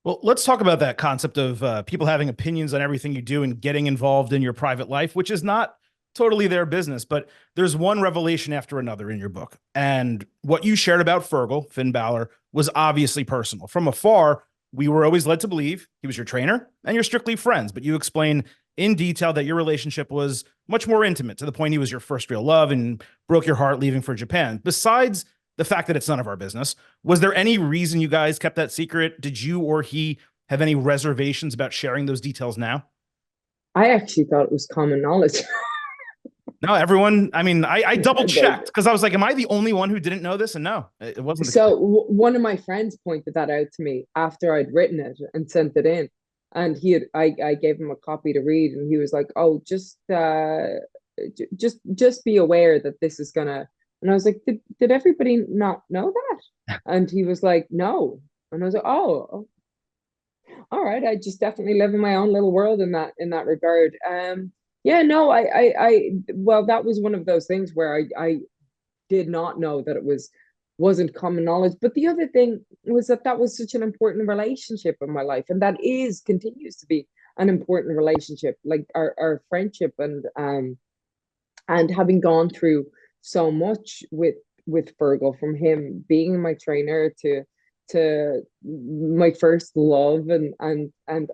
Well, let's talk about that concept of people having opinions on everything you do and getting involved in your private life, which is not totally their business. But there's one revelation after another in your book. And what you shared about Fergal, Finn Balor, was obviously personal. From afar, we were always led to believe he was your trainer and you're strictly friends. But you explain in detail that your relationship was much more intimate, to the point he was your first real love and broke your heart leaving for Japan. Besides the fact that it's none of our business, was there any reason you guys kept that secret? Did you or he have any reservations about sharing those details now? I actually thought it was common knowledge. No, everyone. I mean, I double checked because I was like, am I the only one who didn't know this? And no, it wasn't the So case. one of my friends pointed that out to me after I'd written it and sent it in, and I gave him a copy to read, and he was like, "Oh, just be aware that this is gonna." And I was like, "Did everybody not know that?" And he was like, "No." And I was like, "Oh, all right, I just definitely live in my own little world in that regard." Yeah, no, well, that was one of those things where I did not know that wasn't common knowledge. But the other thing was that was such an important relationship in my life, and that is continues to be an important relationship, like our friendship, and having gone through so much with Fergal, from him being my trainer to my first love and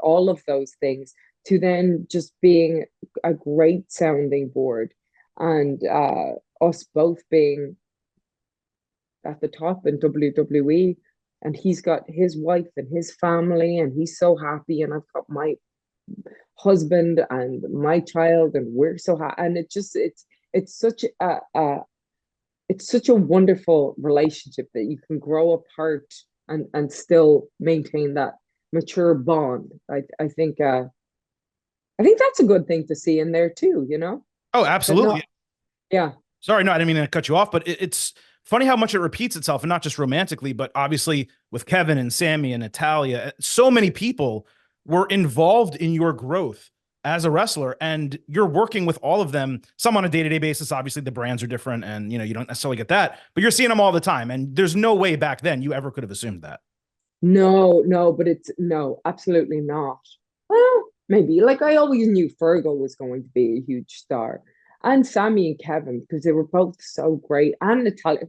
all of those things, to then just being a great sounding board, and us both being at the top in WWE, and he's got his wife and his family and he's so happy, and I've got my husband and my child and we're so happy, and it's such it's such a wonderful relationship that you can grow apart and still maintain that mature bond. I think that's a good thing to see in there too, Oh, that not absolutely. yeah. Sorry, no, I didn't mean to cut you off, but it's funny how much it repeats itself, and not just romantically, but obviously with Kevin and Sammy and Natalia. So many people were involved in your growth as a wrestler, and you're working with all of them, some on a day-to-day basis. Obviously, the brands are different, and you don't necessarily get that, but you're seeing them all the time. And there's no way back then you ever could have assumed that. No, but it's no, absolutely not. Well, maybe. Like, I always knew Fergal was going to be a huge star. And Sammy and Kevin, because they were both so great. And Natalia.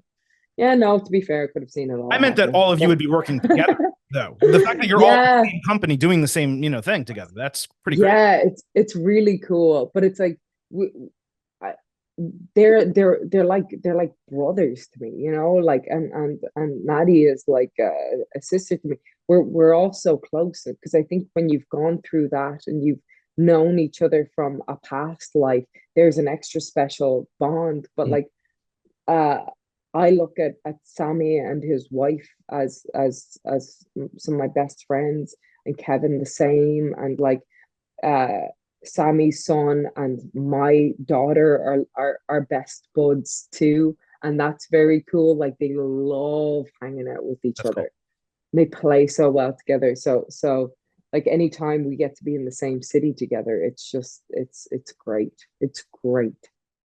Yeah, no, to be fair, I could have seen it I all meant that happening. all of you would be working together, though. The fact that you're all in Yeah, the same company doing the same, thing together, that's pretty crazy. yeah, it's really cool. But it's like we, I, they're like brothers to me, like, and Maddie is like a sister to me. We're all so close because I think when you've gone through that and you've known each other from a past life, there's an extra special bond. But like, uh I look at Sammy and his wife as some of my best friends, and Kevin the same, and like uh Sammy's son and my daughter are best buds too, and that's very cool. Like, they love hanging out with each That's cool. other. They play so well together. So like, anytime we get to be in the same city together, it's just it's great. It's great.